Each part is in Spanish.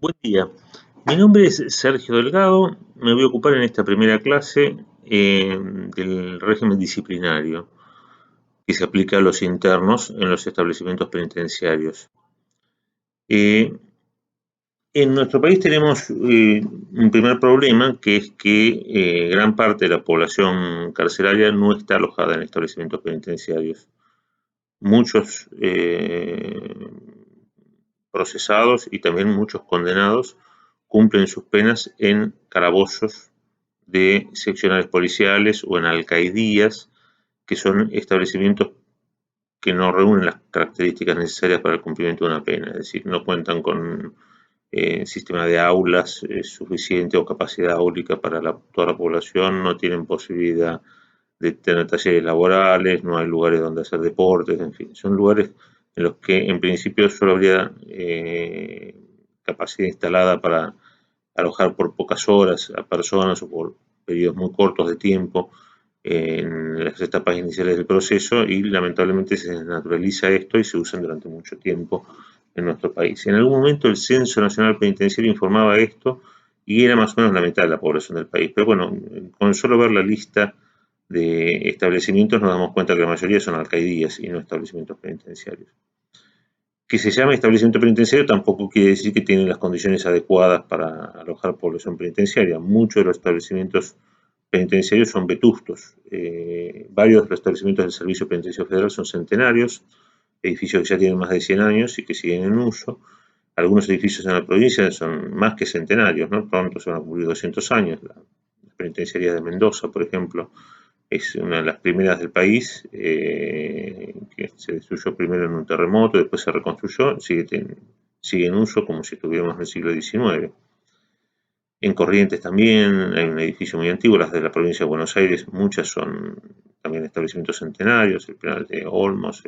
Buen día, mi nombre es Sergio Delgado, me voy a ocupar en esta primera clase del régimen disciplinario que se aplica a los internos en los establecimientos penitenciarios. En nuestro país tenemos un primer problema, que es que gran parte de la población carcelaria no está alojada en establecimientos penitenciarios. Muchos procesados y también muchos condenados cumplen sus penas en calabozos de seccionales policiales o en alcaidías, que son establecimientos que no reúnen las características necesarias para el cumplimiento de una pena, es decir, no cuentan con sistema de aulas suficiente o capacidad áulica para toda la población, no tienen posibilidad de tener talleres laborales, no hay lugares donde hacer deportes, en fin, son lugares en los que en principio solo habría capacidad instalada para alojar por pocas horas a personas o por periodos muy cortos de tiempo en las etapas iniciales del proceso, y lamentablemente se desnaturaliza esto y se usan durante mucho tiempo en nuestro país. En algún momento el Censo Nacional Penitenciario informaba esto y era más o menos la mitad de la población del país, pero bueno, con solo ver la lista de establecimientos nos damos cuenta que la mayoría son alcaidías y no establecimientos penitenciarios. Que se llame establecimiento penitenciario tampoco quiere decir que tienen las condiciones adecuadas para alojar población penitenciaria. Muchos de los establecimientos penitenciarios son vetustos. Varios de los establecimientos del Servicio Penitenciario Federal son centenarios, edificios que ya tienen más de 100 años y que siguen en uso. Algunos edificios en la provincia son más que centenarios, ¿no? Pronto se van a cumplir 200 años. La penitenciaría de Mendoza, por ejemplo, es una de las primeras del país, que se destruyó primero en un terremoto, después se reconstruyó, sigue en uso como si estuviéramos en el siglo XIX. En Corrientes también hay un edificio muy antiguo, las de la provincia de Buenos Aires, muchas son también establecimientos centenarios, el penal de Olmos,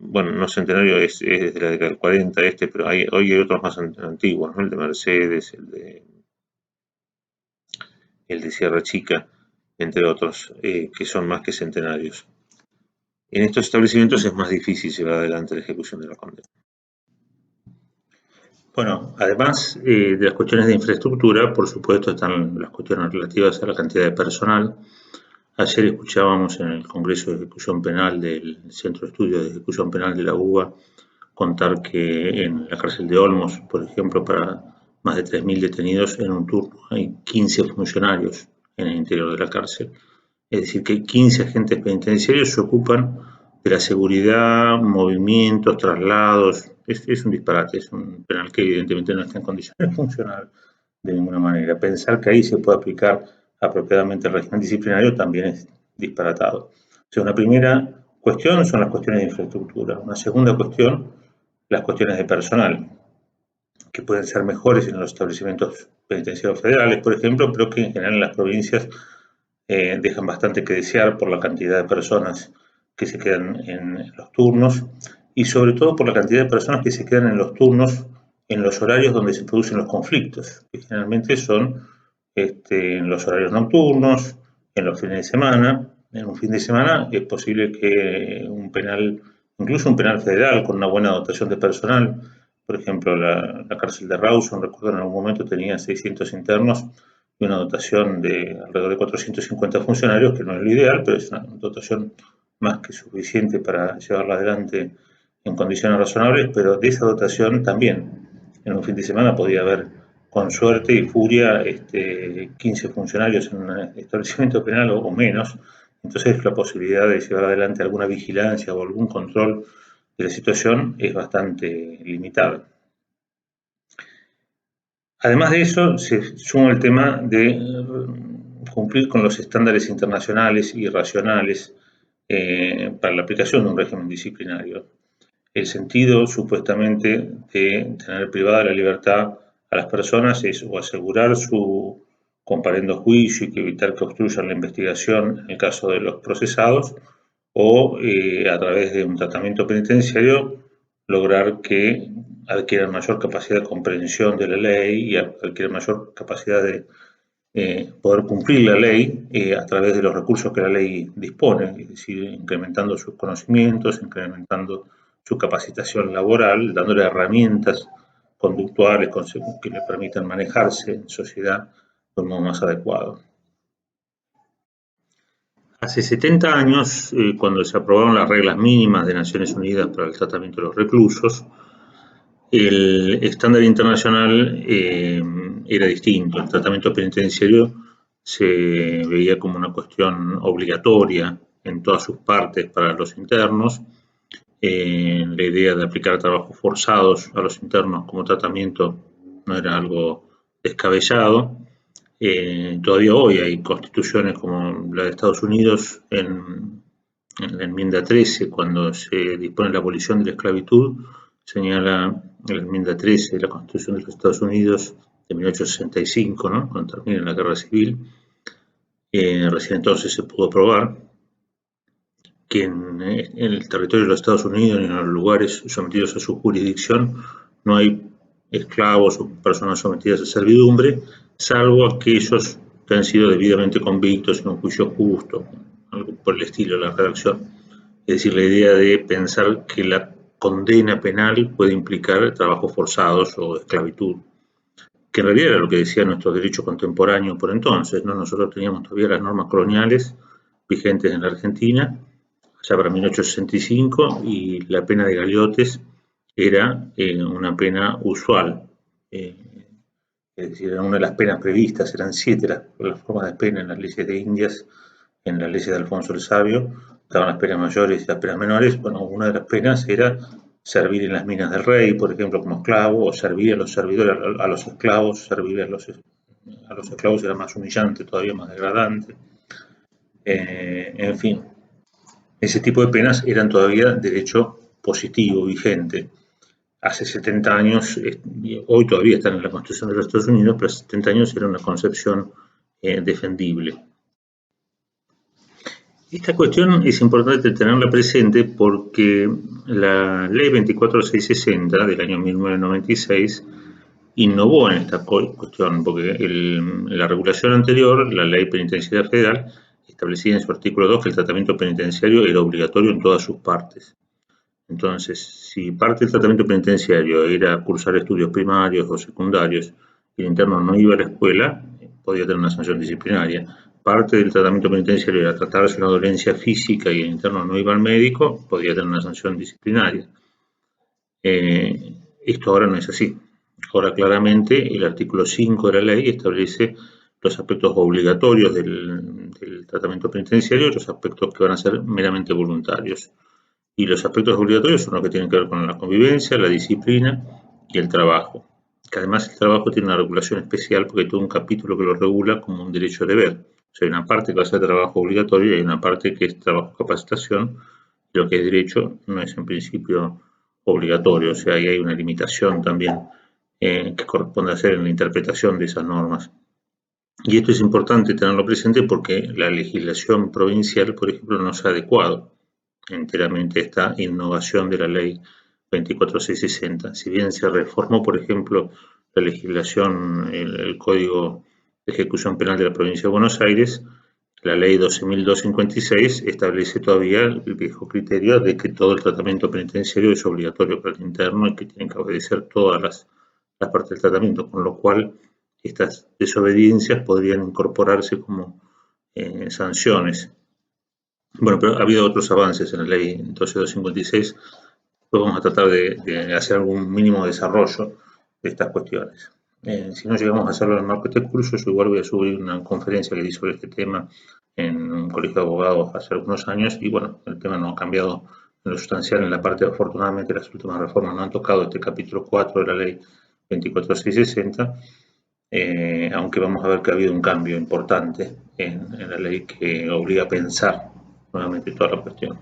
bueno, no centenario, es de la década del 40 pero hoy hay otros más antiguos, ¿no? El de Mercedes, el de Sierra Chica, entre otros, que son más que centenarios. En estos establecimientos es más difícil llevar adelante la ejecución de la condena. Bueno, además de las cuestiones de infraestructura, por supuesto están las cuestiones relativas a la cantidad de personal. Ayer escuchábamos en el Congreso de Ejecución Penal del Centro de Estudios de Ejecución Penal de la UBA contar que en la cárcel de Olmos, por ejemplo, para más de 3.000 detenidos en un turno hay 15 funcionarios en el interior de la cárcel. Es decir, que 15 agentes penitenciarios se ocupan de la seguridad, movimientos, traslados. Es un disparate, es un penal que evidentemente no está en condiciones de funcionar de ninguna manera. Pensar que ahí se puede aplicar apropiadamente el régimen disciplinario también es disparatado. O sea, una primera cuestión son las cuestiones de infraestructura. Una segunda cuestión, las cuestiones de personal, que pueden ser mejores en los establecimientos penitenciarios federales, por ejemplo, pero que en general en las provincias dejan bastante que desear por la cantidad de personas que se quedan en los turnos y sobre todo por la cantidad de personas que se quedan en los turnos en los horarios donde se producen los conflictos, que generalmente son en los horarios nocturnos, en los fines de semana. En un fin de semana es posible que un penal, incluso un penal federal con una buena dotación de personal, por ejemplo, la cárcel de Rawson, recuerdo en algún momento tenía 600 internos y una dotación de alrededor de 450 funcionarios, que no es lo ideal, pero es una dotación más que suficiente para llevarla adelante en condiciones razonables, pero de esa dotación también en un fin de semana podía haber, con suerte y furia, 15 funcionarios en un establecimiento penal o menos. Entonces la posibilidad de llevar adelante alguna vigilancia o algún control de la situación es bastante limitada. Además de eso, se suma el tema de cumplir con los estándares internacionales y racionales para la aplicación de un régimen disciplinario. El sentido, supuestamente, de tener privada la libertad a las personas es o asegurar su comparendo juicio y que evitar que obstruyan la investigación en el caso de los procesados, o a través de un tratamiento penitenciario lograr que adquieran mayor capacidad de comprensión de la ley y adquieran mayor capacidad de poder cumplir la ley a través de los recursos que la ley dispone, es decir, incrementando sus conocimientos, incrementando su capacitación laboral, dándole herramientas conductuales que le permitan manejarse en sociedad de un modo más adecuado. Hace 70 años, cuando se aprobaron las reglas mínimas de Naciones Unidas para el tratamiento de los reclusos, el estándar internacional era distinto. El tratamiento penitenciario se veía como una cuestión obligatoria en todas sus partes para los internos. La idea de aplicar trabajos forzados a los internos como tratamiento no era algo descabellado. Todavía hoy hay constituciones como la de Estados Unidos en la enmienda 13, cuando se dispone la abolición de la esclavitud, señala la enmienda 13 de la Constitución de los Estados Unidos de 1865, ¿no? Cuando termina la Guerra Civil. Recién entonces se pudo probar que en el territorio de los Estados Unidos y en los lugares sometidos a su jurisdicción no hay esclavos o personas sometidas a servidumbre, salvo aquellos que han sido debidamente convictos en un juicio justo, algo por el estilo de la redacción. Es decir, la idea de pensar que la condena penal puede implicar trabajos forzados o esclavitud, que en realidad era lo que decía nuestro derecho contemporáneo por entonces, ¿no? Nosotros teníamos todavía las normas coloniales vigentes en la Argentina, allá para 1865, y la pena de galiotes era una pena usual. Es decir, era una de las penas previstas, eran 7 las formas de pena en las leyes de Indias, en las leyes de Alfonso el Sabio, estaban las penas mayores y las penas menores. Bueno, una de las penas era servir en las minas del rey, por ejemplo, como esclavo, o servir a los servidores, a los esclavos, servir a los esclavos era más humillante, todavía más degradante. En fin, ese tipo de penas eran todavía derecho positivo, vigente. Hace 70 años, hoy todavía están en la Constitución de los Estados Unidos, pero hace 70 años era una concepción defendible. Esta cuestión es importante tenerla presente porque la Ley 24660 del año 1996 innovó en esta cuestión, porque la regulación anterior, la Ley Penitenciaria Federal, establecía en su artículo 2 que el tratamiento penitenciario era obligatorio en todas sus partes. Entonces, si parte del tratamiento penitenciario era cursar estudios primarios o secundarios y el interno no iba a la escuela, podía tener una sanción disciplinaria. Parte del tratamiento penitenciario era tratarse una dolencia física y el interno no iba al médico, podía tener una sanción disciplinaria. Esto ahora no es así. Ahora claramente el artículo 5 de la ley establece los aspectos obligatorios del tratamiento penitenciario y los aspectos que van a ser meramente voluntarios. Y los aspectos obligatorios son los que tienen que ver con la convivencia, la disciplina y el trabajo. Que además el trabajo tiene una regulación especial porque hay todo un capítulo que lo regula como un derecho-deber. O sea, hay una parte que va a ser trabajo obligatorio y hay una parte que es trabajo capacitación. Y lo que es derecho no es en principio obligatorio. O sea, ahí hay una limitación también que corresponde hacer en la interpretación de esas normas. Y esto es importante tenerlo presente porque la legislación provincial, por ejemplo, no se ha adecuado enteramente esta innovación de la ley 24660. Si bien se reformó, por ejemplo, la legislación, el Código de Ejecución Penal de la Provincia de Buenos Aires, la ley 12.256 establece todavía el viejo criterio de que todo el tratamiento penitenciario es obligatorio para el interno y que tienen que obedecer todas las partes del tratamiento, con lo cual estas desobediencias podrían incorporarse como sanciones. Bueno, pero ha habido otros avances en la ley 12256. Pues vamos a tratar de hacer algún mínimo desarrollo de estas cuestiones. Si no llegamos a hacerlo en el marco de este curso, yo igual voy a subir una conferencia que di sobre este tema en un colegio de abogados hace algunos años y bueno, el tema no ha cambiado en lo sustancial en la parte, afortunadamente las últimas reformas no han tocado este capítulo 4 de la ley 24660, aunque vamos a ver que ha habido un cambio importante en la ley que obliga a pensar nuevamente toda la cuestión.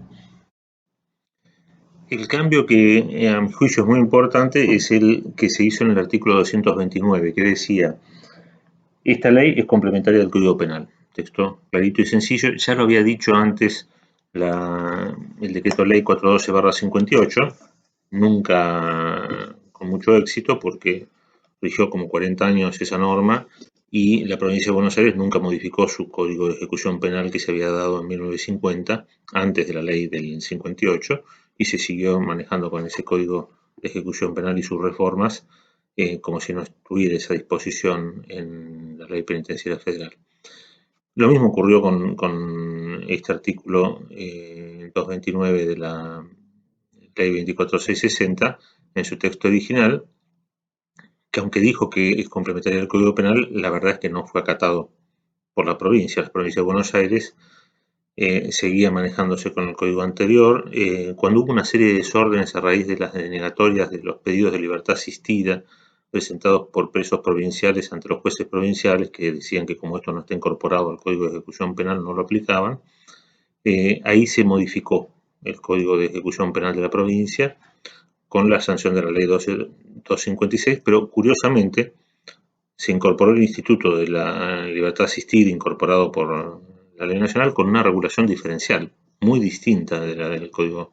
El cambio que a mi juicio es muy importante es el que se hizo en el artículo 229, que decía: esta ley es complementaria del Código Penal. Texto clarito y sencillo. Ya lo había dicho antes el decreto ley 412/58, nunca con mucho éxito porque rigió como 40 años esa norma y la provincia de Buenos Aires nunca modificó su código de ejecución penal que se había dado en 1950, antes de la ley del 58, y se siguió manejando con ese código de ejecución penal y sus reformas como si no estuviera esa disposición en la Ley Penitenciaria Federal. Lo mismo ocurrió con este artículo 229 de la Ley 24660 en su texto original, que aunque dijo que es complementaria del Código Penal, la verdad es que no fue acatado por la provincia. La provincia de Buenos Aires seguía manejándose con el código anterior. Cuando hubo una serie de desórdenes a raíz de las denegatorias de los pedidos de libertad asistida presentados por presos provinciales ante los jueces provinciales, que decían que como esto no está incorporado al Código de Ejecución Penal no lo aplicaban, ahí se modificó el Código de Ejecución Penal de la provincia con la sanción de la Ley 256, pero curiosamente se incorporó el Instituto de la Libertad Asistida, incorporado por la Ley Nacional, con una regulación diferencial, muy distinta de la del Código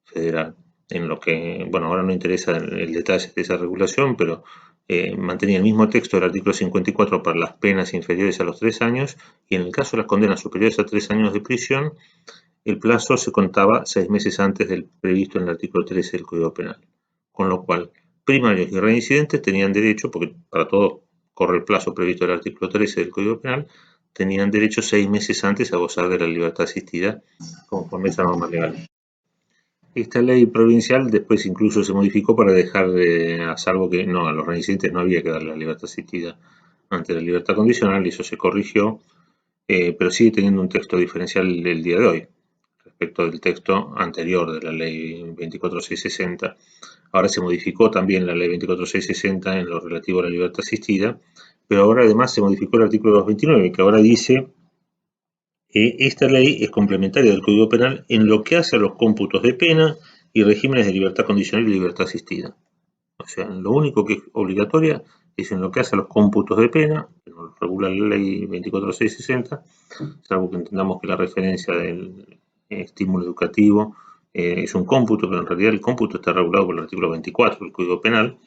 Federal. En lo que, bueno, ahora no interesa el detalle de esa regulación, pero mantenía el mismo texto del artículo 54 para las penas inferiores a los 3 años, y en el caso de las condenas superiores a 3 años de prisión, el plazo se contaba 6 meses antes del previsto en el artículo 13 del Código Penal. Con lo cual, primarios y reincidentes tenían derecho, porque para todo corre el plazo previsto en el artículo 13 del Código Penal, tenían derecho 6 meses antes a gozar de la libertad asistida conforme a esa norma legal. Esta ley provincial después incluso se modificó para dejar a salvo que no, a los reincidentes no había que darle la libertad asistida ante la libertad condicional, y eso se corrigió, pero sigue teniendo un texto diferencial el día de hoy respecto del texto anterior de la ley 24660. Ahora se modificó también la ley 24660 en lo relativo a la libertad asistida, pero ahora además se modificó el artículo 229, que ahora dice que esta ley es complementaria del Código Penal en lo que hace a los cómputos de pena y regímenes de libertad condicional y libertad asistida. O sea, lo único que es obligatoria es en lo que hace a los cómputos de pena, que lo regula la ley 24660, salvo que entendamos que la referencia del estímulo educativo es un cómputo, pero en realidad el cómputo está regulado por el artículo 24 del Código Penal,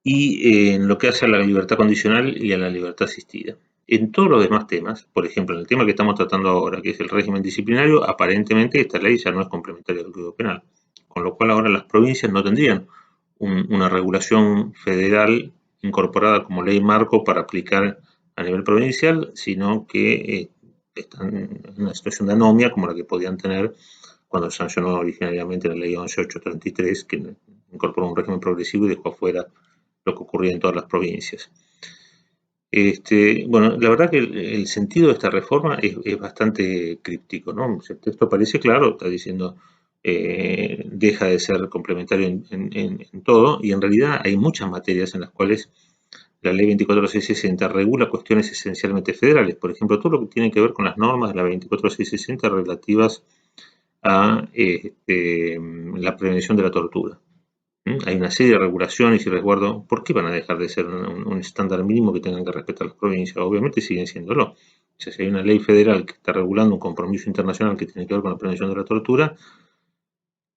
y en lo que hace a la libertad condicional y a la libertad asistida. En todos los demás temas, por ejemplo, en el tema que estamos tratando ahora, que es el régimen disciplinario, aparentemente esta ley ya no es complementaria del Código Penal, con lo cual ahora las provincias no tendrían una regulación federal incorporada como ley marco para aplicar a nivel provincial, sino que están en una situación de anomia como la que podían tener cuando sancionó originariamente la ley 11833, que incorporó un régimen progresivo y dejó afuera lo que ocurría en todas las provincias. Bueno, la verdad que el sentido de esta reforma es bastante críptico, ¿no? El texto parece claro, está diciendo deja de ser complementario en todo, y en realidad hay muchas materias en las cuales la ley 24660 regula cuestiones esencialmente federales. Por ejemplo, todo lo que tiene que ver con las normas de la 24660 relativas a la prevención de la tortura. Hay una serie de regulaciones y resguardos. ¿Por qué van a dejar de ser un estándar mínimo que tengan que respetar las provincias? Obviamente siguen siéndolo. O sea, si hay una ley federal que está regulando un compromiso internacional que tiene que ver con la prevención de la tortura,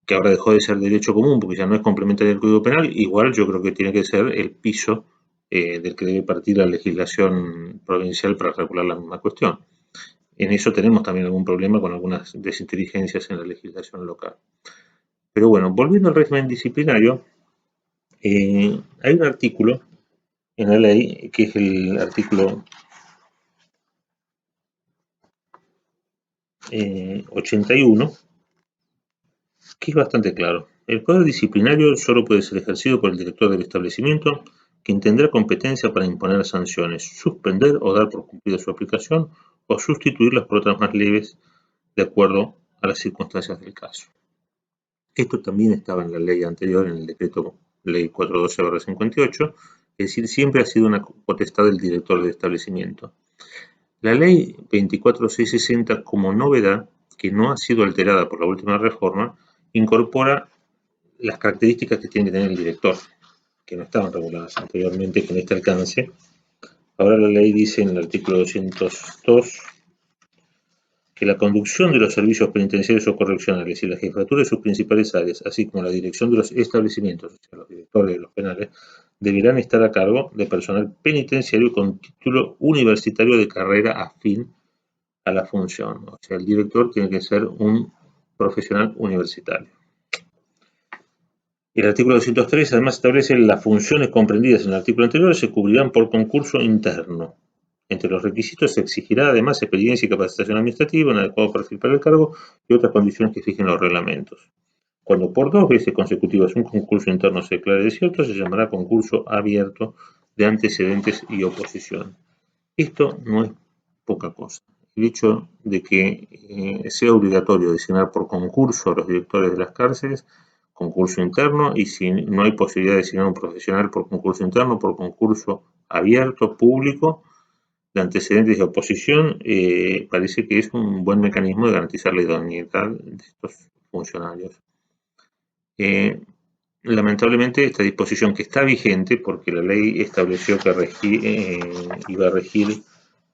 que ahora dejó de ser derecho común porque ya no es complementario del Código Penal, igual yo creo que tiene que ser el piso del que debe partir la legislación provincial para regular la misma cuestión. En eso tenemos también algún problema con algunas desinteligencias en la legislación local. Pero bueno, volviendo al régimen disciplinario, hay un artículo en la ley que es el artículo 81, que es bastante claro. El poder disciplinario solo puede ser ejercido por el director del establecimiento, quien tendrá competencia para imponer sanciones, suspender o dar por cumplida su aplicación o sustituirlas por otras más leves de acuerdo a las circunstancias del caso. Esto también estaba en la ley anterior, en el decreto ley 412/58, es decir, siempre ha sido una potestad del director del establecimiento. La ley 24660, como novedad, que no ha sido alterada por la última reforma, incorpora las características que tiene que tener el director, que no estaban reguladas anteriormente con este alcance. Ahora la ley dice en el artículo 202 que la conducción de los servicios penitenciarios o correccionales y la jefatura de sus principales áreas, así como la dirección de los establecimientos, o sea, los directores de los penales, deberán estar a cargo de personal penitenciario con título universitario de carrera afín a la función. O sea, el director tiene que ser un profesional universitario. El artículo 203 además establece las funciones comprendidas en el artículo anterior se cubrirán por concurso interno. Entre los requisitos se exigirá además experiencia y capacitación administrativa, un adecuado perfil para el cargo y otras condiciones que fijen los reglamentos. Cuando por 2 veces consecutivas un concurso interno se declare desierto, se llamará concurso abierto de antecedentes y oposición. Esto no es poca cosa. El hecho de que sea obligatorio designar por concurso a los directores de las cárceles, concurso interno, y si no hay posibilidad de designar un profesional por concurso interno, por concurso abierto, público, de antecedentes y oposición, parece que es un buen mecanismo de garantizar la idoneidad de estos funcionarios. Lamentablemente, esta disposición que está vigente, porque la ley estableció que iba a regir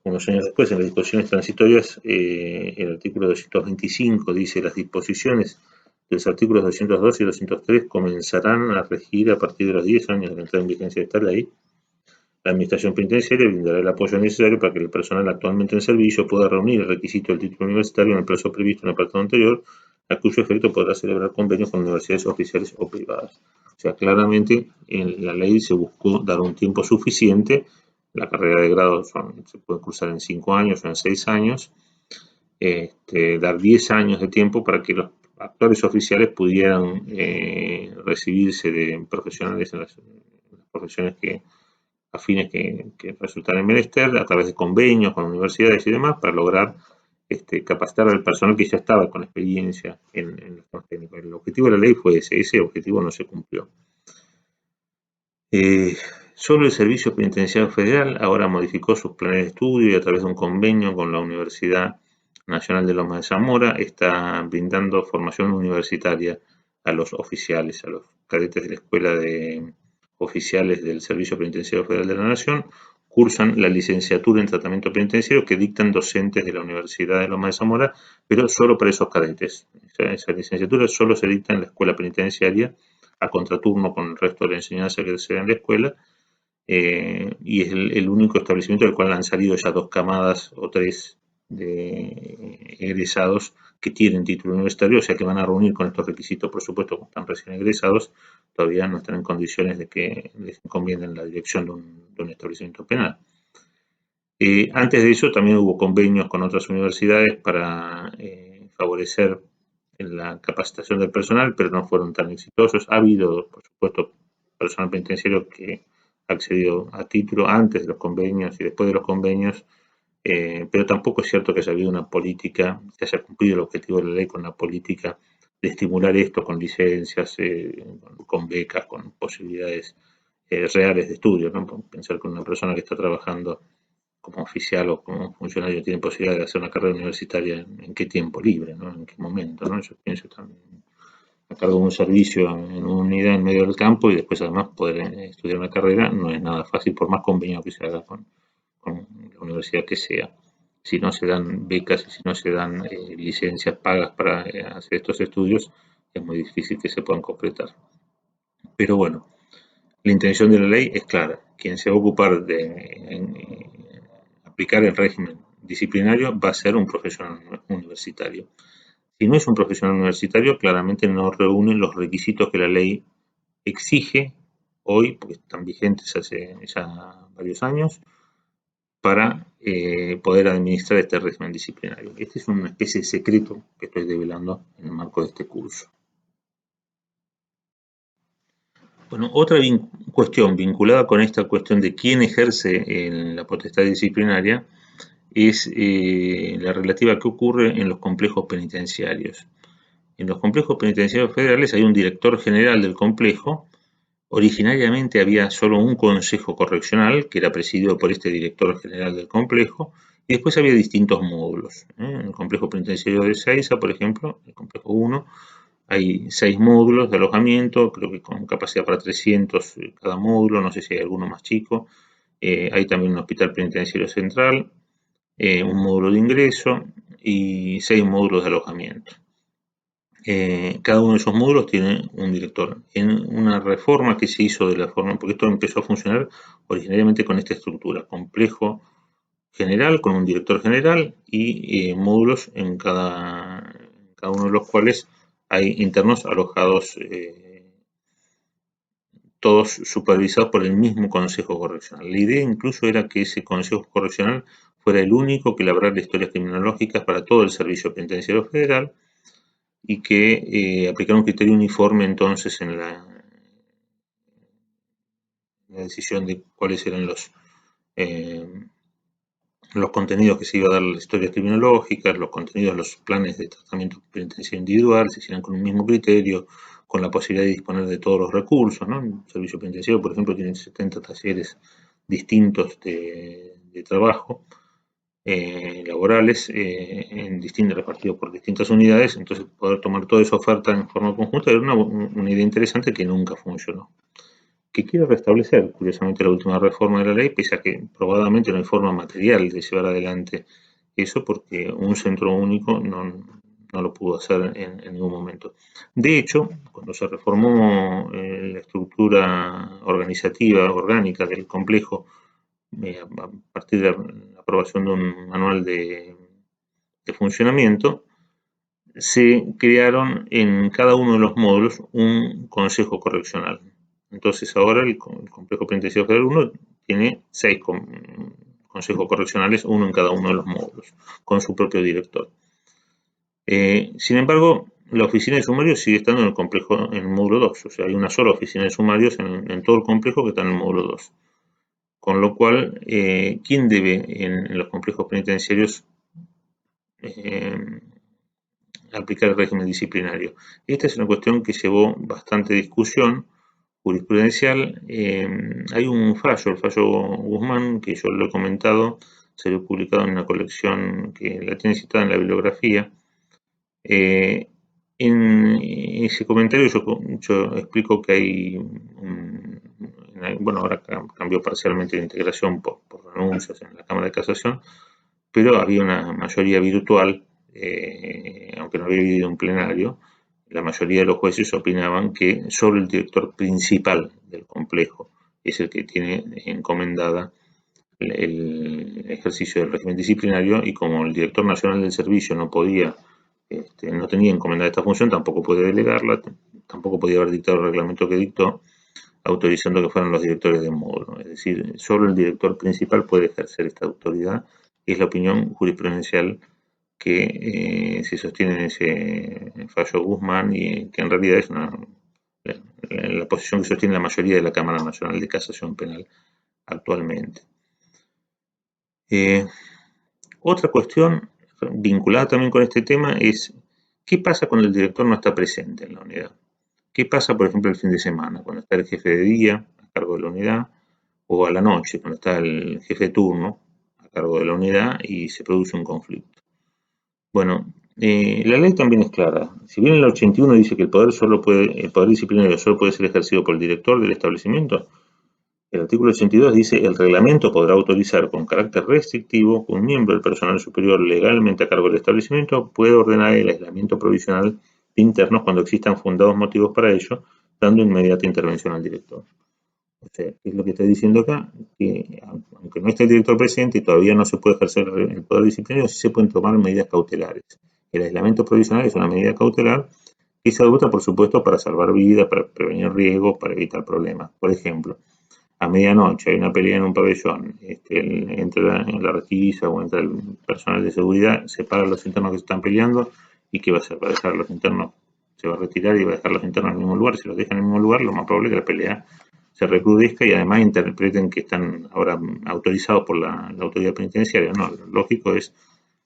unos años después, en las disposiciones transitorias, el artículo 225 dice: las disposiciones de los artículos 202 y 203 comenzarán a regir a partir de los 10 años de la entrada en vigencia de esta ley. La Administración Penitenciaria brindará el apoyo necesario para que el personal actualmente en servicio pueda reunir el requisito del título universitario en el plazo previsto en el apartado anterior, a cuyo efecto podrá celebrar convenios con universidades oficiales o privadas. O sea, claramente en la ley se buscó dar un tiempo suficiente. La carrera de grado se puede cursar en 5 años o en 6 años. Dar 10 años de tiempo para que los actuales oficiales pudieran recibirse de profesionales en las profesiones afines que resultan en menester, a través de convenios con universidades y demás, para lograr capacitar al personal que ya estaba con experiencia en los temas técnicos. El objetivo de la ley fue ese objetivo no se cumplió. Solo el Servicio Penitenciario Federal ahora modificó sus planes de estudio y a través de un convenio con la Universidad Nacional de Lomas de Zamora está brindando formación universitaria a los oficiales, a los cadetes de la Escuela de Oficiales del Servicio Penitenciario Federal de la Nación. Cursan la licenciatura en tratamiento penitenciario que dictan docentes de la Universidad de Lomas de Zamora, pero solo para esos cadetes. Esa licenciatura solo se dicta en la escuela penitenciaria, a contraturno con el resto de la enseñanza que se da en la escuela, y es el único establecimiento del cual han salido ya 2 camadas o 3 de egresados que tienen título universitario, o sea que van a reunir con estos requisitos. Por supuesto, como están recién egresados, todavía no están en condiciones de que les conviene la dirección de un establecimiento penal. Antes de eso también hubo convenios con otras universidades para favorecer la capacitación del personal, pero no fueron tan exitosos. Ha habido, por supuesto, personal penitenciario que ha accedido a título antes de los convenios y después de los convenios, pero tampoco es cierto que haya habido una política, que haya cumplido el objetivo de la ley con una política de estimular esto con licencias, con becas, con posibilidades reales de estudio, ¿no? Pensar que una persona que está trabajando como oficial o como funcionario tiene posibilidad de hacer una carrera universitaria en qué tiempo libre, ¿no? En qué momento, ¿no? Yo pienso también a cargo de un servicio en una unidad en medio del campo y después además poder estudiar una carrera no es nada fácil por más convenio que se haga con la universidad que sea. Si no se dan becas y si no se dan licencias pagas para hacer estos estudios, es muy difícil que se puedan concretar. Pero bueno, la intención de la ley es clara. Quien se va a ocupar de aplicar el régimen disciplinario va a ser un profesional universitario. Si no es un profesional universitario, claramente no reúne los requisitos que la ley exige hoy, porque están vigentes hace ya varios años, para poder administrar este régimen disciplinario. Este es una especie de secreto que estoy develando en el marco de este curso. Bueno, otra cuestión vinculada con esta cuestión de quién ejerce la potestad disciplinaria es la relativa a qué ocurre en los complejos penitenciarios. En los complejos penitenciarios federales hay un director general del complejo. Originariamente había solo un consejo correccional que era presidido por este director general del complejo y después había distintos módulos. En el complejo penitenciario de Ezeiza, por ejemplo, el complejo 1, hay 6 módulos de alojamiento, creo que con capacidad para 300 cada módulo, no sé si hay alguno más chico. Hay también un hospital penitenciario central, un módulo de ingreso y 6 módulos de alojamiento. Cada uno de esos módulos tiene un director. En una reforma que se hizo de la forma, porque esto empezó a funcionar originariamente con esta estructura, complejo general con un director general y módulos en cada uno de los cuales hay internos alojados todos supervisados por el mismo Consejo Correccional. La idea incluso era que ese Consejo Correccional fuera el único que elaborara historias criminológicas para todo el Servicio Penitenciario Federal y que aplicara un criterio uniforme entonces en la decisión de cuáles eran los contenidos que se iba a dar las historias criminológicas, los contenidos de los planes de tratamiento penitenciario individual, se hicieran con un mismo criterio, con la posibilidad de disponer de todos los recursos, ¿no? El servicio penitenciario, por ejemplo, tiene 70 talleres distintos de trabajo, laborales, repartidos por distintas unidades, entonces poder tomar toda esa oferta en forma conjunta era una idea interesante que nunca funcionó. Que quiere restablecer, curiosamente, la última reforma de la ley, pese a que probablemente no hay forma material de llevar adelante eso, porque un centro único no lo pudo hacer en ningún momento. De hecho, cuando se reformó la estructura organizativa, orgánica del complejo, a partir de la aprobación de un manual de funcionamiento, se crearon en cada uno de los módulos un consejo correccional. Entonces ahora el complejo penitenciario federal 1 tiene 6 consejos correccionales, uno en cada uno de los módulos, con su propio director. Sin embargo, la oficina de sumarios sigue estando en el complejo, en el módulo 2, o sea, hay una sola oficina de sumarios en todo el complejo que está en el módulo 2. Con lo cual, ¿quién debe en los complejos penitenciarios aplicar el régimen disciplinario? Esta es una cuestión que llevó bastante discusión jurisprudencial. Hay un fallo, el fallo Guzmán, que yo lo he comentado, se lo he publicado en una colección que la tiene citada en la bibliografía. En ese comentario yo explico que hay, bueno, ahora cambió parcialmente la integración por renuncias en la Cámara de Casación, pero había una mayoría virtual, aunque no había habido un plenario, la mayoría de los jueces opinaban que solo el director principal del complejo es el que tiene encomendada el ejercicio del régimen disciplinario, y como el director nacional del servicio no podía, no tenía encomendada esta función, tampoco puede delegarla, tampoco podía haber dictado el reglamento que dictó, autorizando que fueran los directores de módulo. Es decir, solo el director principal puede ejercer esta autoridad, y es la opinión jurisprudencial que se sostiene en ese fallo Guzmán, y que en realidad es la posición que sostiene la mayoría de la Cámara Nacional de Casación Penal actualmente. Otra cuestión vinculada también con este tema es ¿qué pasa cuando el director no está presente en la unidad? ¿Qué pasa, por ejemplo, el fin de semana, cuando está el jefe de día a cargo de la unidad, o a la noche, cuando está el jefe de turno a cargo de la unidad y se produce un conflicto? Bueno, la ley también es clara. Si bien el 81 dice que el poder disciplinario solo puede ser ejercido por el director del establecimiento, el artículo 82 dice: el reglamento podrá autorizar con carácter restrictivo que un miembro del personal superior legalmente a cargo del establecimiento pueda ordenar el aislamiento provisional de internos cuando existan fundados motivos para ello, dando inmediata intervención al director. O sea, ¿qué es lo que está diciendo acá? Que aunque no esté el director presente y todavía no se puede ejercer el poder disciplinario, sí se pueden tomar medidas cautelares. El aislamiento provisional es una medida cautelar que se adopta, por supuesto, para salvar vidas, para prevenir riesgos, para evitar problemas. Por ejemplo, a medianoche hay una pelea en un pabellón, entra en la requisa o entra el personal de seguridad, separa a los internos que se están peleando, y ¿qué va a hacer? Va a dejar a los internos, se va a retirar y va a dejar a los internos en el mismo lugar. Si los dejan en el mismo lugar, lo más probable es que la pelea se recrudezca y además interpreten que están ahora autorizados por la autoridad penitenciaria. No, lo lógico es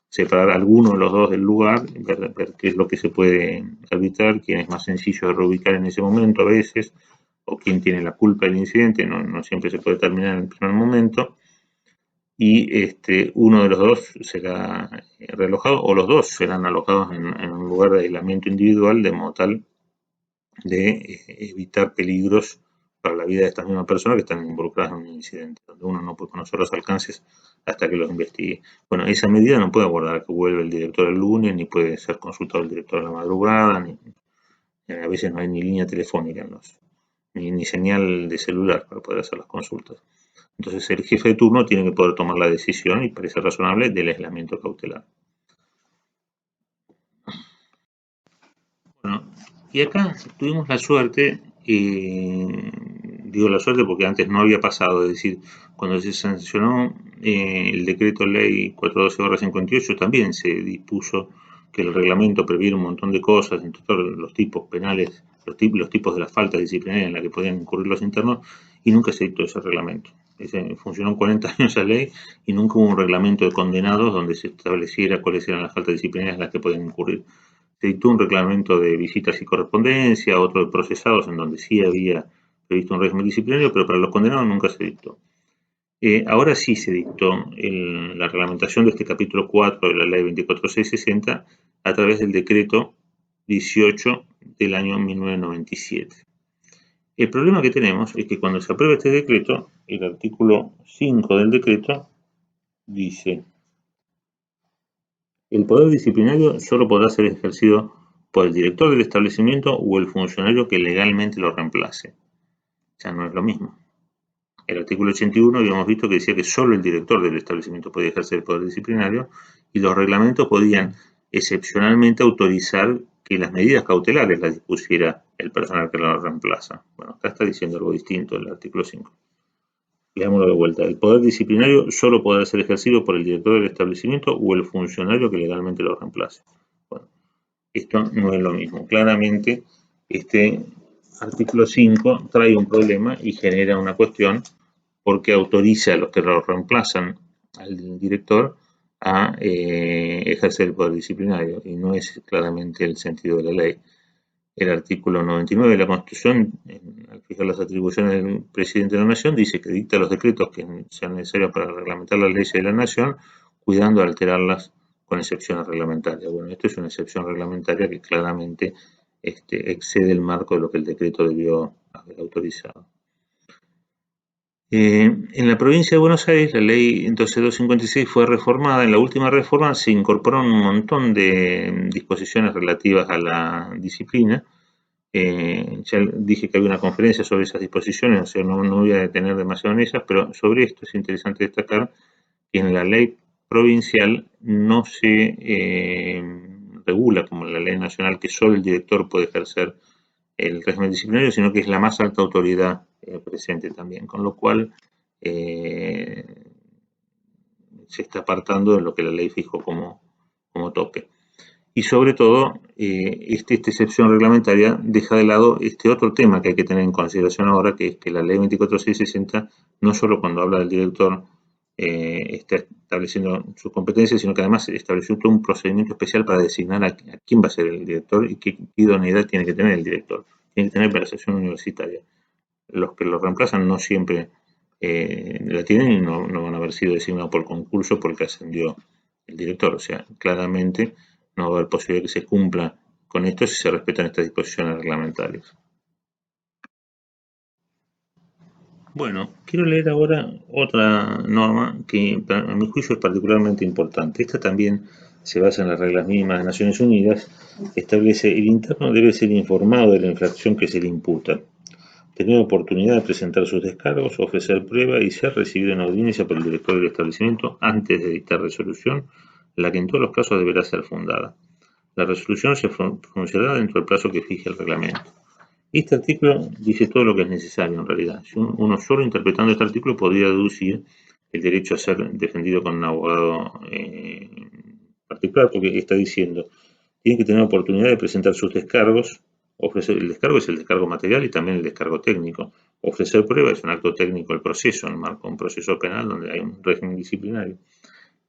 separar a alguno de los dos del lugar, ver qué es lo que se puede arbitrar, quién es más sencillo de reubicar en ese momento a veces, o quién tiene la culpa del incidente, no siempre se puede terminar en el primer momento, y uno de los dos será relojado, o los dos serán alojados en un lugar de aislamiento individual, de modo tal de evitar peligros para la vida de estas mismas personas que están involucradas en un incidente, donde uno no puede conocer los alcances hasta que los investigue. Bueno, esa medida no puede abordar que vuelve el director el lunes, ni puede ser consultado el director a la madrugada, a veces no hay ni línea telefónica ni señal de celular para poder hacer las consultas. Entonces el jefe de turno tiene que poder tomar la decisión, y parece razonable, del aislamiento cautelar. Bueno, y acá tuvimos la suerte digo la suerte porque antes no había pasado, es decir, cuando se sancionó el decreto ley 412/58 también se dispuso que el reglamento previera un montón de cosas, entre todos los tipos penales, los tipos de las faltas disciplinarias en las que podían incurrir los internos, y nunca se dictó ese reglamento. Funcionó 40 años esa ley y nunca hubo un reglamento de condenados donde se estableciera cuáles eran las faltas disciplinarias en las que podían incurrir. Se dictó un reglamento de visitas y correspondencia, otro de procesados en donde sí había previsto un régimen disciplinario, pero para los condenados nunca se dictó. Ahora sí se dictó la reglamentación de este capítulo 4 de la ley 24660 a través del decreto 18 del año 1997. El problema que tenemos es que cuando se aprueba este decreto, el artículo 5 del decreto dice: el poder disciplinario solo podrá ser ejercido por el director del establecimiento o el funcionario que legalmente lo reemplace. O sea, no es lo mismo. El artículo 81 habíamos visto que decía que solo el director del establecimiento podía ejercer el poder disciplinario y los reglamentos podían excepcionalmente autorizar que las medidas cautelares las dispusiera el personal que lo reemplaza. Bueno, acá está diciendo algo distinto el artículo 5. Leámoslo de vuelta. El poder disciplinario solo podrá ser ejercido por el director del establecimiento o el funcionario que legalmente lo reemplace. Bueno, esto no es lo mismo. Claramente, este artículo 5 trae un problema y genera una cuestión porque autoriza a los que lo reemplazan al director a ejercer el poder disciplinario y no es claramente el sentido de la ley. El artículo 99 de la Constitución, al fijar las atribuciones del presidente de la Nación, dice que dicta los decretos que sean necesarios para reglamentar las leyes de la Nación, cuidando de alterarlas con excepciones reglamentarias. Bueno, esto es una excepción reglamentaria que claramente excede el marco de lo que el decreto debió haber autorizado. En la provincia de Buenos Aires, la ley 12256 fue reformada. En la última reforma se incorporaron un montón de disposiciones relativas a la disciplina. Ya dije que había una conferencia sobre esas disposiciones, o sea, no voy a detener demasiado en ellas, pero sobre esto es interesante destacar que en la ley provincial no se regula como en la ley nacional que solo el director puede ejercer el régimen disciplinario, sino que es la más alta autoridad presente también, con lo cual se está apartando de lo que la ley fijó como tope. Y sobre todo, esta excepción reglamentaria deja de lado este otro tema que hay que tener en consideración ahora, que es que la ley 24660 no solo cuando habla del director está estableciendo sus competencias, sino que además estableció todo un procedimiento especial para designar a quién va a ser el director y qué idoneidad tiene que tener el director. Tiene que tener preparación universitaria. Los que lo reemplazan no siempre la tienen y no van a haber sido designados por concurso porque ascendió el director. O sea, claramente no va a haber posibilidad de que se cumpla con esto si se respetan estas disposiciones reglamentarias. Bueno, quiero leer ahora otra norma que a mi juicio es particularmente importante. Esta también se basa en las reglas mínimas de Naciones Unidas. Establece: el interno debe ser informado de la infracción que se le imputa, tener oportunidad de presentar sus descargos, ofrecer prueba y ser recibido en audiencia por el director del establecimiento antes de dictar resolución, la que en todos los casos deberá ser fundada. La resolución se pronunciará dentro del plazo que fije el reglamento. Este artículo dice todo lo que es necesario en realidad. Si uno solo interpretando este artículo podría deducir el derecho a ser defendido con un abogado particular, porque está diciendo: tiene que tener oportunidad de presentar sus descargos. El descargo es el descargo material y también el descargo técnico. Ofrecer prueba es un acto técnico del proceso, en el marco de un proceso penal donde hay un régimen disciplinario.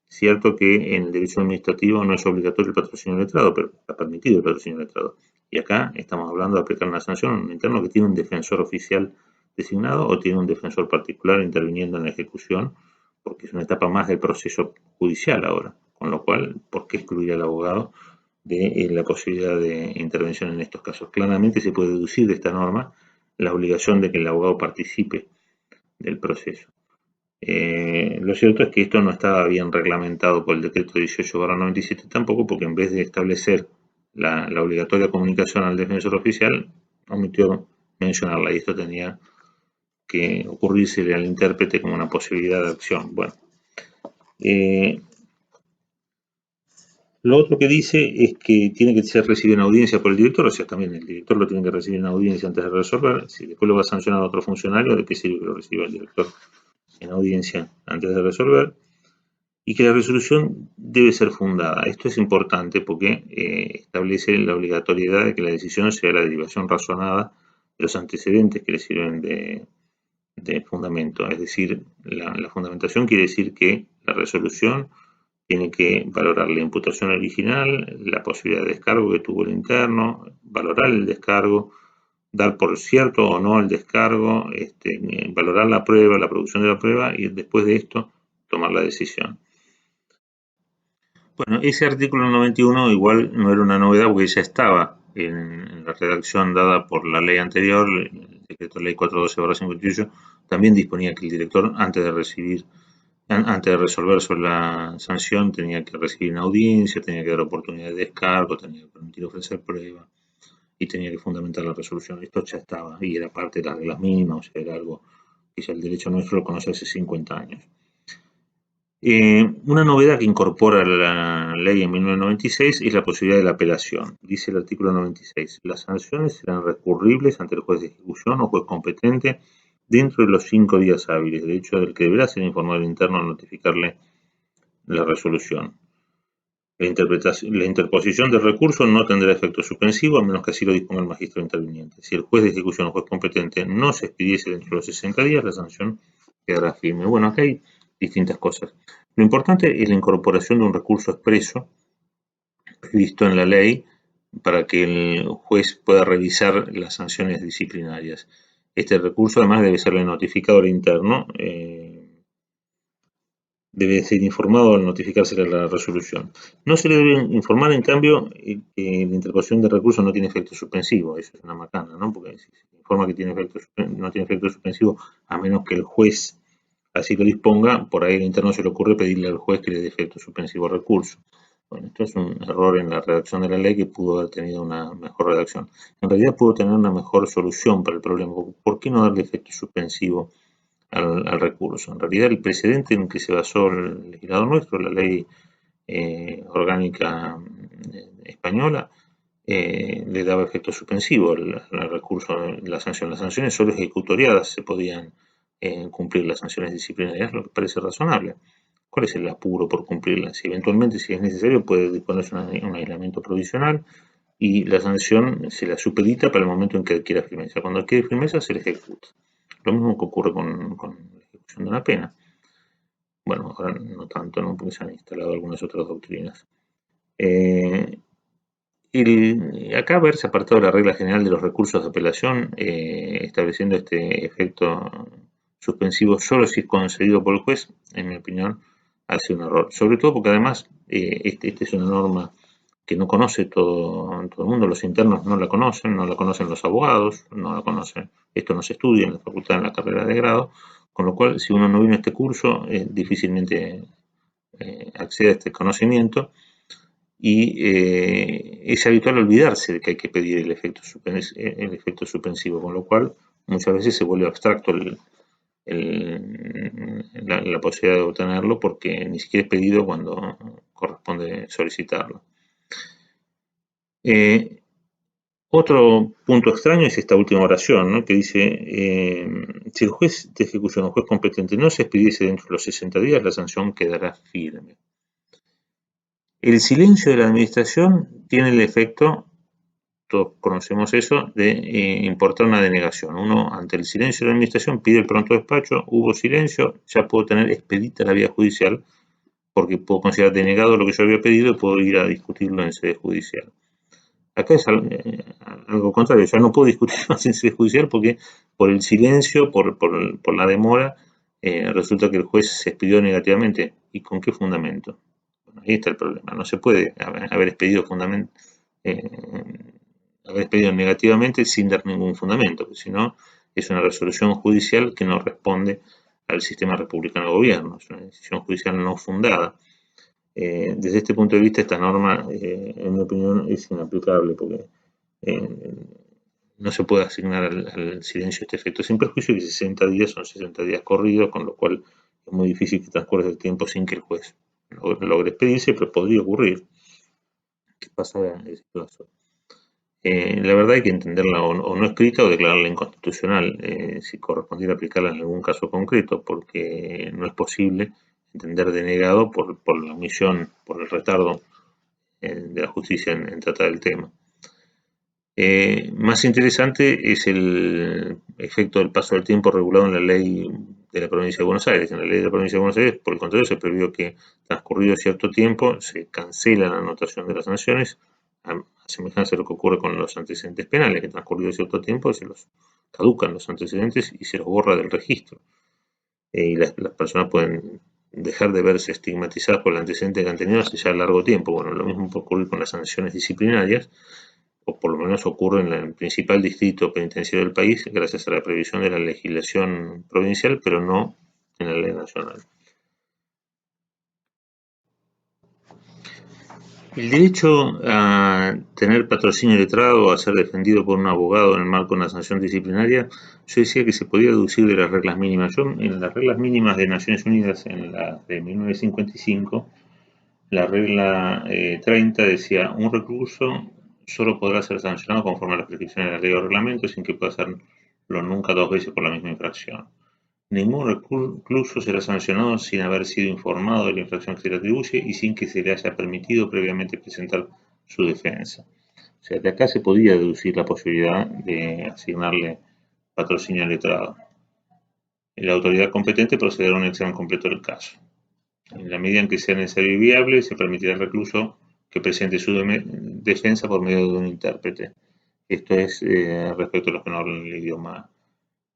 Cierto que en el derecho administrativo no es obligatorio el patrocinio letrado, pero está permitido el patrocinio letrado. Y acá estamos hablando de aplicar una sanción a un interno que tiene un defensor oficial designado o tiene un defensor particular interviniendo en la ejecución, porque es una etapa más del proceso judicial ahora. Con lo cual, ¿por qué excluir al abogado de la posibilidad de intervención en estos casos? Claramente se puede deducir de esta norma la obligación de que el abogado participe del proceso. Lo cierto es que esto no estaba bien reglamentado por el decreto 18/97 tampoco, porque en vez de establecer la obligatoria comunicación al defensor oficial, omitió mencionarla, y esto tenía que ocurrírsele al intérprete como una posibilidad de acción. Bueno, Lo otro que dice es que tiene que ser recibido en audiencia por el director, o sea, también el director lo tiene que recibir en audiencia antes de resolver. Si después lo va a sancionar a otro funcionario, ¿de qué sirve que lo reciba el director en audiencia antes de resolver? Y que la resolución debe ser fundada. Esto es importante porque establece la obligatoriedad de que la decisión sea la derivación razonada de los antecedentes que le sirven de fundamento. Es decir, la fundamentación quiere decir que la resolución tiene que valorar la imputación original, la posibilidad de descargo que tuvo el interno, valorar el descargo, dar por cierto o no el descargo, valorar la prueba, la producción de la prueba y después de esto tomar la decisión. Bueno, ese artículo 91 igual no era una novedad porque ya estaba en la redacción dada por la ley anterior, el decreto ley 412/58, también disponía que el director antes de resolver sobre la sanción tenía que recibir una audiencia, tenía que dar oportunidad de descargo, tenía que permitir ofrecer prueba y tenía que fundamentar la resolución. Esto ya estaba y era parte de las reglas mínimas, o sea, era algo que ya el derecho nuestro lo conoce hace 50 años. Una novedad que incorpora la ley en 1996 es la posibilidad de la apelación. Dice el artículo 96, las sanciones serán recurribles ante el juez de ejecución o juez competente dentro de los 5 días hábiles, de hecho del que deberá ser informado el interno al notificarle la resolución. La interposición del recurso no tendrá efecto suspensivo a menos que así lo disponga el magistrado interviniente. Si el juez de ejecución o juez competente no se expidiese dentro de los 60 días, la sanción quedará firme. Bueno, acá hay distintas cosas. Lo importante es la incorporación de un recurso expreso previsto en la ley para que el juez pueda revisar las sanciones disciplinarias. Este recurso además debe serle notificado al interno, debe ser informado al notificarse la resolución. No se le debe informar, en cambio, que la interposición de recurso no tiene efecto suspensivo. Eso es una macana, ¿no? Porque si se informa que no tiene efecto suspensivo, a menos que el juez así lo disponga, por ahí al interno se le ocurre pedirle al juez que le dé efecto suspensivo al recurso. Bueno, esto es un error en la redacción de la ley que pudo haber tenido una mejor redacción. En realidad pudo tener una mejor solución para el problema. ¿Por qué no darle efecto suspensivo al recurso? En realidad el precedente en que se basó el legislador nuestro, la ley orgánica española, le daba efecto suspensivo al recurso, la sanción. Las sanciones solo ejecutoriadas se podían cumplir las sanciones disciplinarias, lo que parece razonable. ¿Cuál es el apuro por cumplirlas? Si eventualmente, si es necesario, puede disponerse un aislamiento provisional y la sanción se la supedita para el momento en que adquiera firmeza. Cuando adquiere firmeza, se la ejecuta. Lo mismo que ocurre con la ejecución de una pena. Bueno, ahora no tanto, ¿no? Porque se han instalado algunas otras doctrinas. Acá verse apartado de la regla general de los recursos de apelación, estableciendo este efecto suspensivo solo si es concedido por el juez, en mi opinión, hace un error. Sobre todo porque además esta es una norma que no conoce todo el mundo, los internos no la conocen los abogados, no la conocen, esto no se estudia en la facultad, en la carrera de grado, con lo cual si uno no vino a este curso, difícilmente accede a este conocimiento y es habitual olvidarse de que hay que pedir el efecto suspensivo, con lo cual muchas veces se vuelve abstracto la posibilidad de obtenerlo porque ni siquiera es pedido cuando corresponde solicitarlo. Otro punto extraño es esta última oración, ¿no? Que dice, si el juez de ejecución o juez competente no se expidiese dentro de los 60 días, la sanción quedará firme. El silencio de la administración tiene el efecto, todos conocemos eso, de importar una denegación. Uno, ante el silencio de la administración, pide el pronto despacho, hubo silencio, ya puedo tener expedita la vía judicial, porque puedo considerar denegado lo que yo había pedido y puedo ir a discutirlo en sede judicial. Acá es algo contrario, ya no puedo discutir más en sede judicial porque por el silencio, por la demora, resulta que el juez se expidió negativamente. ¿Y con qué fundamento? Bueno, ahí está el problema. No se puede haber expedido negativamente sin dar ningún fundamento, porque si no es una resolución judicial que no responde al sistema republicano de gobierno, es una decisión judicial no fundada. Desde este punto de vista, esta norma, en mi opinión, es inaplicable porque no se puede asignar al silencio este efecto sin perjuicio que 60 días son 60 días corridos, con lo cual es muy difícil que transcurra el tiempo sin que el juez logre expedirse, pero podría ocurrir. que pasara ese plazo. La verdad hay que entenderla o no escrita o declararla inconstitucional, si correspondiera aplicarla en algún caso concreto, porque no es posible entender denegado por la omisión, por el retardo de la justicia en tratar el tema. Más interesante es el efecto del paso del tiempo regulado en la ley de la provincia de Buenos Aires. En la ley de la provincia de Buenos Aires, por el contrario, se previó que transcurrido cierto tiempo se cancela la anotación de las sanciones, a semejanza de lo que ocurre con los antecedentes penales, que transcurrido cierto tiempo se los caducan los antecedentes y se los borra del registro. Y las personas pueden dejar de verse estigmatizadas por el antecedente que han tenido hace ya largo tiempo. Bueno, lo mismo puede ocurrir con las sanciones disciplinarias, o por lo menos ocurre en el principal distrito penitenciario del país, gracias a la previsión de la legislación provincial, pero no en la ley nacional. El derecho a tener patrocinio letrado o a ser defendido por un abogado en el marco de una sanción disciplinaria, yo decía que se podía deducir de las reglas mínimas. Yo, en las reglas mínimas de Naciones Unidas, en la de 1955, la regla 30 decía: un recluso solo podrá ser sancionado conforme a las prescripciones de la ley o reglamento, sin que pueda hacerlo nunca dos veces por la misma infracción. Ningún recluso será sancionado sin haber sido informado de la infracción que se le atribuye y sin que se le haya permitido previamente presentar su defensa. O sea, de acá se podía deducir la posibilidad de asignarle patrocinio letrado. La autoridad competente procederá a un examen completo del caso. En la medida en que sea necesario y viable, se permitirá al recluso que presente su defensa por medio de un intérprete. Esto es respecto a los que no hablan el idioma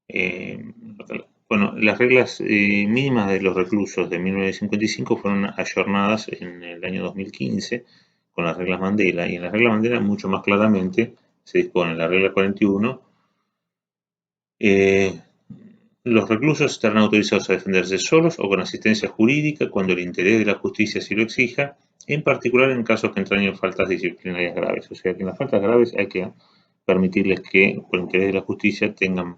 local. Bueno, las reglas mínimas de los reclusos de 1955 fueron ayornadas en el año 2015 con las reglas Mandela, y en las reglas Mandela mucho más claramente se dispone en la regla 41: los reclusos estarán autorizados a defenderse solos o con asistencia jurídica cuando el interés de la justicia así lo exija, en particular en casos que entrañen faltas disciplinarias graves. O sea que en las faltas graves hay que permitirles que, por interés de la justicia, tengan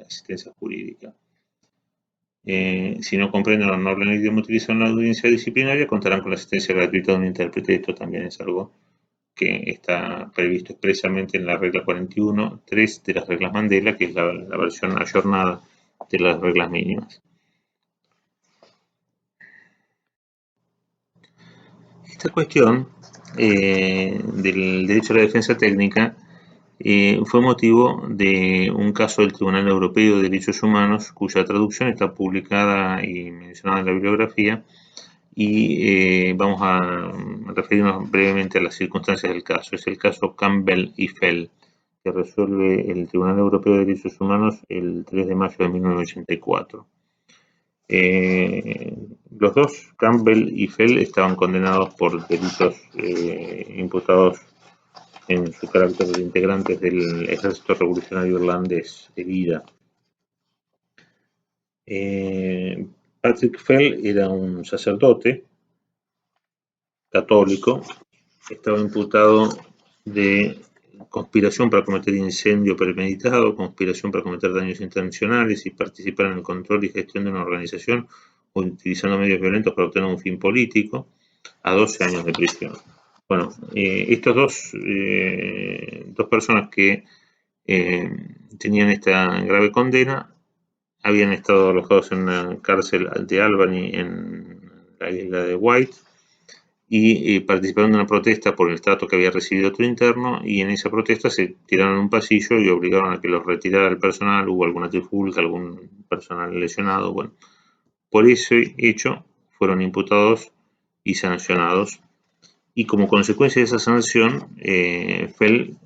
asistencia jurídica. Si no comprenden o no hablan el idioma utilizado en la audiencia disciplinaria, contarán con la asistencia gratuita de un intérprete. Esto también es algo que está previsto expresamente en la regla 41.3 de las reglas Mandela, que es la versión ayornada de las reglas mínimas. Esta cuestión del derecho a la defensa técnica fue motivo de un caso del Tribunal Europeo de Derechos Humanos, cuya traducción está publicada y mencionada en la bibliografía, y vamos a referirnos brevemente a las circunstancias del caso. Es el caso Campbell y Fell, que resuelve el Tribunal Europeo de Derechos Humanos el 3 de mayo de 1984. Los dos, Campbell y Fell, estaban condenados por delitos imputados en su carácter de integrantes del Ejército Revolucionario Irlandés, el IRA. Patrick Fell era un sacerdote católico, estaba imputado de conspiración para cometer incendio premeditado, conspiración para cometer daños intencionales y participar en el control y gestión de una organización o utilizando medios violentos para obtener un fin político, a 12 años de prisión. Bueno, estas dos personas que tenían esta grave condena habían estado alojados en una cárcel de Albany en la isla de White y participaron en una protesta por el trato que había recibido otro interno, y en esa protesta se tiraron en un pasillo y obligaron a que los retirara el personal. Hubo alguna trifulca, algún personal lesionado. Bueno, por ese hecho fueron imputados y sancionados, y como consecuencia de esa sanción, Fell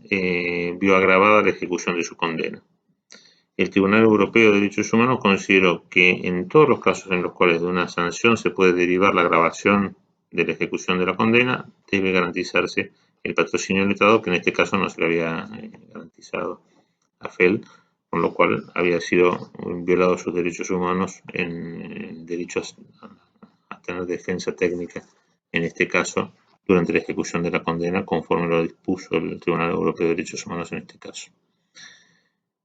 vio agravada la ejecución de su condena. El Tribunal Europeo de Derechos Humanos consideró que en todos los casos en los cuales de una sanción se puede derivar la agravación de la ejecución de la condena, debe garantizarse el patrocinio letrado, que en este caso no se le había garantizado a Fell, con lo cual había sido violados sus derechos humanos en derechos a tener defensa técnica, en este caso, durante la ejecución de la condena, conforme lo dispuso el Tribunal Europeo de Derechos Humanos en este caso.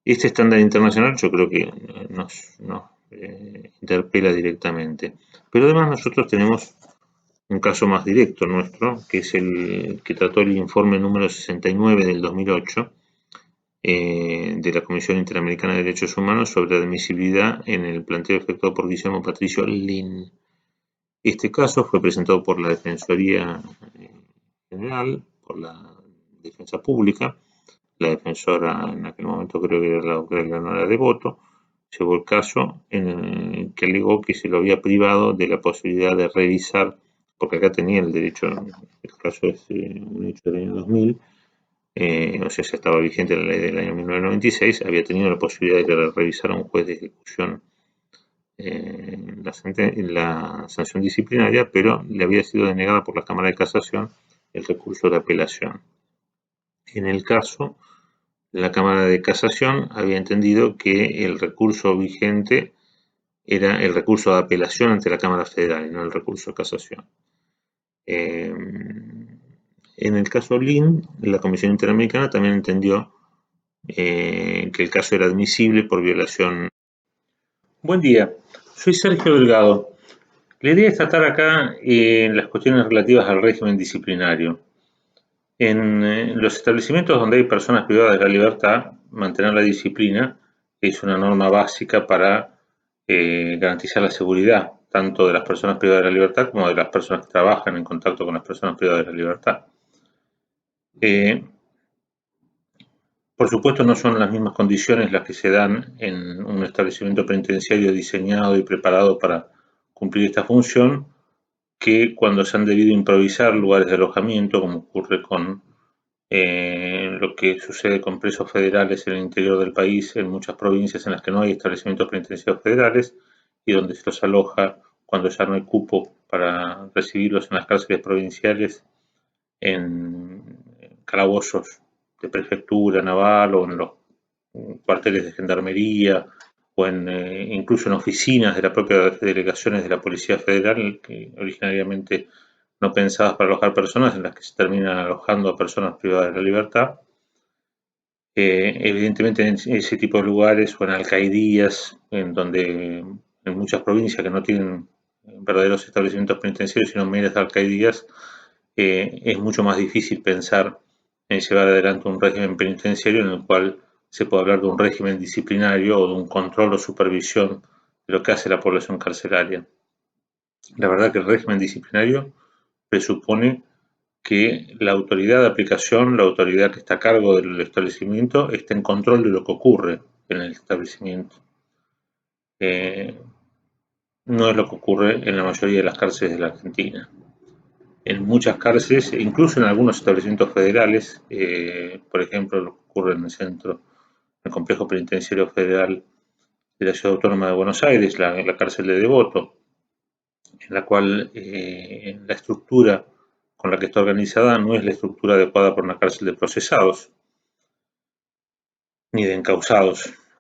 Este estándar internacional yo creo que nos interpela directamente. Pero además nosotros tenemos un caso más directo nuestro, que es el que trató el informe número 69 del 2008 de la Comisión Interamericana de Derechos Humanos sobre admisibilidad en el planteo efectuado por Guillermo Patricio Lin. Este caso fue presentado por la Defensoría General, por la Defensa Pública. La defensora en aquel momento creo que era la doctora Eleonora Devoto, llevó el caso en el que alegó que se lo había privado de la posibilidad de revisar, porque acá tenía el derecho, el caso es un hecho del año 2000, o sea, ya estaba vigente la ley del año 1996, había tenido la posibilidad de revisar a un juez de ejecución la sanción disciplinaria, pero le había sido denegada por la Cámara de Casación el recurso de apelación. En el caso, la Cámara de Casación había entendido que el recurso vigente era el recurso de apelación ante la Cámara Federal y no el recurso de casación. En el caso Lin, la Comisión Interamericana también entendió que el caso era admisible por violación. Buen día, soy Sergio Delgado. La idea es tratar acá las cuestiones relativas al régimen disciplinario. En los establecimientos donde hay personas privadas de la libertad, mantener la disciplina es una norma básica para garantizar la seguridad, tanto de las personas privadas de la libertad como de las personas que trabajan en contacto con las personas privadas de la libertad. Por supuesto, no son las mismas condiciones las que se dan en un establecimiento penitenciario diseñado y preparado para cumplir esta función que cuando se han debido improvisar lugares de alojamiento, como ocurre con lo que sucede con presos federales en el interior del país, en muchas provincias en las que no hay establecimientos penitenciarios federales y donde se los aloja cuando ya no hay cupo para recibirlos en las cárceles provinciales, en calabozos de prefectura naval o en los cuarteles de gendarmería o incluso en oficinas de las propias delegaciones de la Policía Federal, que originariamente no pensadas para alojar personas, en las que se terminan alojando a personas privadas de la libertad. Evidentemente en ese tipo de lugares o en alcaidías, en donde en muchas provincias que no tienen verdaderos establecimientos penitenciarios, sino meras alcaidías, es mucho más difícil pensar en llevar adelante un régimen penitenciario en el cual se puede hablar de un régimen disciplinario o de un control o supervisión de lo que hace la población carcelaria. La verdad que el régimen disciplinario presupone que la autoridad de aplicación, la autoridad que está a cargo del establecimiento, esté en control de lo que ocurre en el establecimiento. No es lo que ocurre en la mayoría de las cárceles de la Argentina. En muchas cárceles, incluso en algunos establecimientos federales, por ejemplo, lo que ocurre en el centro, el complejo penitenciario federal de la Ciudad Autónoma de Buenos Aires, la cárcel de Devoto, en la cual la estructura con la que está organizada no es la estructura adecuada para una cárcel de procesados ni de encausados.